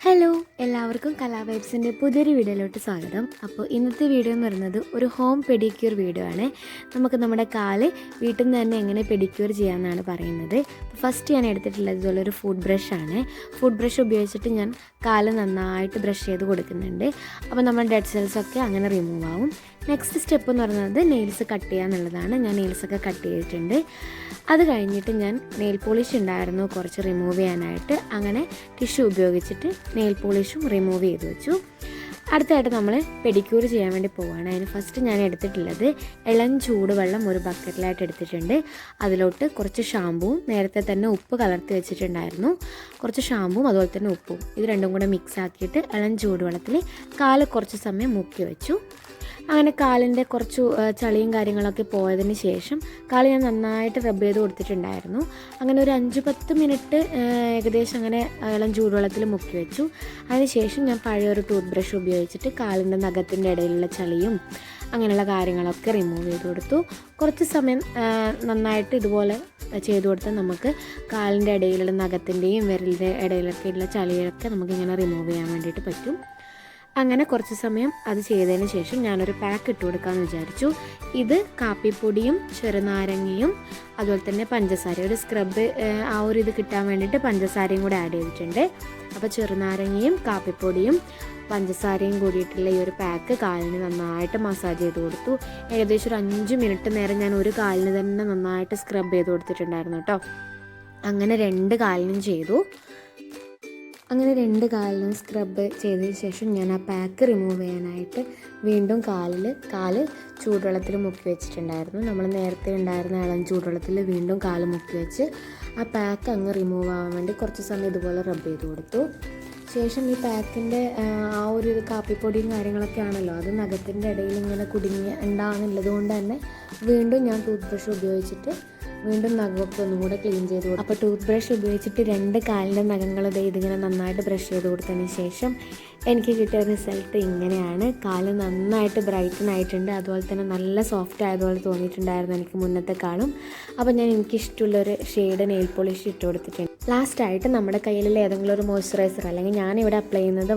Hello, എല്ലാവർക്കും കലാ വൈബ്സിൻ്റെ പുതിയൊരു വീഡിയോയിലോട്ട് സ്വാഗതം. അപ്പോൾ ഇന്നത്തെ വീഡിയോ എന്ന് പറയുന്നത് ഒരു ഹോം പെഡിക്യൂർ വീഡിയോ ആണ്. നമുക്ക് നമ്മുടെ കാല് വീട്ടിൽ നിന്ന് തന്നെ എങ്ങനെ പെഡിക്യൂർ ചെയ്യാമെന്നാണ് പറയുന്നത്. ഫസ്റ്റ് ഞാൻ എടുത്തിട്ടുള്ളത് ഇതുപോലെ ഒരു ഫുഡ് ബ്രഷാണ്. ഫുഡ് ബ്രഷ് ഉപയോഗിച്ചിട്ട് ഞാൻ കാല് നന്നായിട്ട് ബ്രഷ് ചെയ്ത് കൊടുക്കുന്നുണ്ട്. അപ്പോൾ നമ്മുടെ ഡെഡ് സെൽസൊക്കെ അങ്ങനെ റിമൂവ് ആവും. നെക്സ്റ്റ് സ്റ്റെപ്പ് എന്ന് പറയുന്നത് നെയിൽസ് കട്ട് ചെയ്യുക എന്നുള്ളതാണ്. ഞാൻ നെയിൽസൊക്കെ കട്ട് ചെയ്തിട്ടുണ്ട്. അത് കഴിഞ്ഞിട്ട് ഞാൻ നെയിൽ പോളിഷ് ഉണ്ടായിരുന്നു കുറച്ച് റിമൂവ് ചെയ്യാനായിട്ട്. അങ്ങനെ ടിഷ്യൂ ഉപയോഗിച്ചിട്ട് നെയിൽ പോളിഷും റിമൂവ് ചെയ്ത് വെച്ചു. അടുത്തായിട്ട് നമ്മൾ പെഡിക്യൂർ ചെയ്യാൻ വേണ്ടി പോവുകയാണ്. അതിന് ഫസ്റ്റ് ഞാൻ എടുത്തിട്ടുള്ളത് ഇളം ചൂടുവെള്ളം ഒരു ബക്കറ്റിലായിട്ട് എടുത്തിട്ടുണ്ട്. അതിലോട്ട് കുറച്ച് ഷാമ്പുവും നേരത്തെ തന്നെ ഉപ്പ് കലർത്തി വെച്ചിട്ടുണ്ടായിരുന്നു. കുറച്ച് ഷാമ്പുവും അതുപോലെ തന്നെ ഉപ്പും ഇത് രണ്ടും കൂടെ മിക്സ് ആക്കിയിട്ട് ഇളം ചൂടുവെള്ളത്തിൽ കാല് കുറച്ച് സമയം മുക്കി വെച്ചു. അങ്ങനെ കാലിൻ്റെ കുറച്ച് ചളിയും കാര്യങ്ങളൊക്കെ പോയതിന് ശേഷം കാല് ഞാൻ നന്നായിട്ട് റബ്ബ് ചെയ്ത് കൊടുത്തിട്ടുണ്ടായിരുന്നു. അങ്ങനെ ഒരു 5-10 മിനിറ്റ് ഏകദേശം അങ്ങനെ ഇളം ചൂടുവെള്ളത്തിൽ മുക്കി വെച്ചു. അതിനുശേഷം ഞാൻ പഴയൊരു ടൂത്ത് ബ്രഷ് ഉപയോഗിച്ചിട്ട് കാലിൻ്റെ നഖത്തിൻ്റെ ഇടയിലുള്ള ചളിയും അങ്ങനെയുള്ള കാര്യങ്ങളൊക്കെ റിമൂവ് ചെയ്ത് കൊടുത്തു. കുറച്ച് സമയം നന്നായിട്ട് ഇതുപോലെ ചെയ്ത് കൊടുത്താൽ നമുക്ക് കാലിൻ്റെ ഇടയിലുള്ള നഖത്തിൻ്റെയും വിരലിൻ്റെ ഇടയിലൊക്കെയുള്ള ചളിയൊക്കെ നമുക്കിങ്ങനെ റിമൂവ് ചെയ്യാൻ വേണ്ടിയിട്ട് പറ്റും. അങ്ങനെ കുറച്ച് സമയം അത് ചെയ്തതിന് ശേഷം ഞാനൊരു പാക്ക് ഇട്ട് കൊടുക്കാമെന്ന് വിചാരിച്ചു. ഇത് കാപ്പിപ്പൊടിയും ചെറുനാരങ്ങയും അതുപോലെ തന്നെ പഞ്ചസാര, ഒരു സ്ക്രബ് ആ ഒരു ഇത് കിട്ടാൻ വേണ്ടിയിട്ട് പഞ്ചസാരയും കൂടെ ആഡ് ചെയ്തിട്ടുണ്ട്. അപ്പോൾ ചെറുനാരങ്ങയും കാപ്പിപ്പൊടിയും പഞ്ചസാരയും കൂടിയിട്ടുള്ള ഈ ഒരു പാക്ക് കാലിന് നന്നായിട്ട് മസാജ് ചെയ്ത് കൊടുത്തു. ഏകദേശം ഒരു 5 മിനിറ്റ് നേരം ഞാൻ ഒരു കാലിന് തന്നെ നന്നായിട്ട് സ്ക്രബ് ചെയ്ത് കൊടുത്തിട്ടുണ്ടായിരുന്നു കേട്ടോ. അങ്ങനെ 2 കാലിനും ചെയ്തു. അങ്ങനെ 2 കാലിനും സ്ക്രബ് ചെയ്തതിന് ശേഷം ഞാൻ ആ പാക്ക് റിമൂവ് ചെയ്യാനായിട്ട് വീണ്ടും കാല് ചൂടുവെള്ളത്തിൽ മുക്കി വെച്ചിട്ടുണ്ടായിരുന്നു. നമ്മൾ നേരത്തെ ഉണ്ടായിരുന്ന ഇളം ചൂടുവെള്ളത്തിൽ വീണ്ടും കാല് മുക്കി വെച്ച് ആ പാക്ക് അങ്ങ് റിമൂവ് ആവാൻ വേണ്ടി കുറച്ച് സമയം ഇതുപോലെ റബ്ബ് ചെയ്ത് കൊടുത്തു. ശേഷം ഈ പാക്കിൻ്റെ ആ ഒരു കാപ്പിപ്പൊടിയും കാര്യങ്ങളൊക്കെ ആണല്ലോ, അത് നഖത്തിൻ്റെ ഇടയിൽ ഇങ്ങനെ കുടുങ്ങി ഉണ്ടാകുന്നുള്ളത് കൊണ്ട് തന്നെ വീണ്ടും ഞാൻ ടൂത്ത് ബ്രഷ് ഉപയോഗിച്ചിട്ട് വീണ്ടും നഖമൊക്കെ ഒന്നും കൂടെ ക്ലീൻ ചെയ്ത് കൊടുക്കും. അപ്പോൾ ടൂത്ത് ബ്രഷ് ഉപയോഗിച്ചിട്ട് 2 കാലിൻ്റെ നഖങ്ങൾ ഇതിങ്ങനെ നന്നായിട്ട് ബ്രഷ് ചെയ്ത് കൊടുത്തതിന് ശേഷം എനിക്ക് കിട്ടിയ റിസൾട്ട് ഇങ്ങനെയാണ്. കാല് നന്നായിട്ട് ബ്രൈറ്റൻ ആയിട്ടുണ്ട്. അതുപോലെ തന്നെ നല്ല സോഫ്റ്റ് ആയതുപോലെ തോന്നിയിട്ടുണ്ടായിരുന്നു എനിക്ക് മുന്നത്തെക്കാളും. അപ്പോൾ ഞാൻ എനിക്കിഷ്ടമുള്ളൊരു ഷെയ്ഡ് നെയിൽ പോളിഷ് ഇട്ട് കൊടുത്തിട്ടുണ്ട്. ലാസ്റ്റായിട്ട് നമ്മുടെ കയ്യിലുള്ള ഏതെങ്കിലും ഒരു മോയ്സ്ചറൈസർ, അല്ലെങ്കിൽ ഞാനിവിടെ അപ്ലൈ ചെയ്യുന്നത്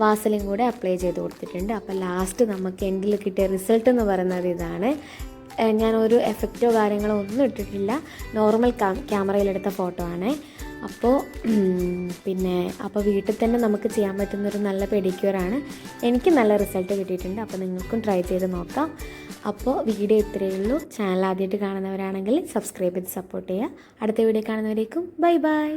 വാസലിൻ കൂടെ അപ്ലൈ ചെയ്ത് കൊടുത്തിട്ടുണ്ട്. അപ്പോൾ ലാസ്റ്റ് നമുക്ക് എൻഡിൽ കിട്ടിയ റിസൾട്ട് എന്ന് പറയുന്നത് ഇതാണ്. ഞാനൊരു എഫക്റ്റോ കാര്യങ്ങളോ ഒന്നും ഇട്ടിട്ടില്ല, നോർമൽ ക്യാമറയിലെടുത്ത ഫോട്ടോ ആണ്. അപ്പോൾ വീട്ടിൽ തന്നെ നമുക്ക് ചെയ്യാൻ പറ്റുന്നൊരു നല്ല പെഡിക്യൂറാണ്. എനിക്ക് നല്ല റിസൾട്ട് കിട്ടിയിട്ടുണ്ട്. അപ്പോൾ നിങ്ങൾക്കും ട്രൈ ചെയ്ത് നോക്കാം. അപ്പോൾ വീഡിയോ ഇത്രയേ ഉള്ളൂ. ചാനൽ ആദ്യമായിട്ട് കാണുന്നവരാണെങ്കിൽ സബ്സ്ക്രൈബ് ചെയ്ത് സപ്പോർട്ട് ചെയ്യുക. അടുത്ത വീഡിയോ കാണുന്നവരേക്കും ബൈ ബൈ.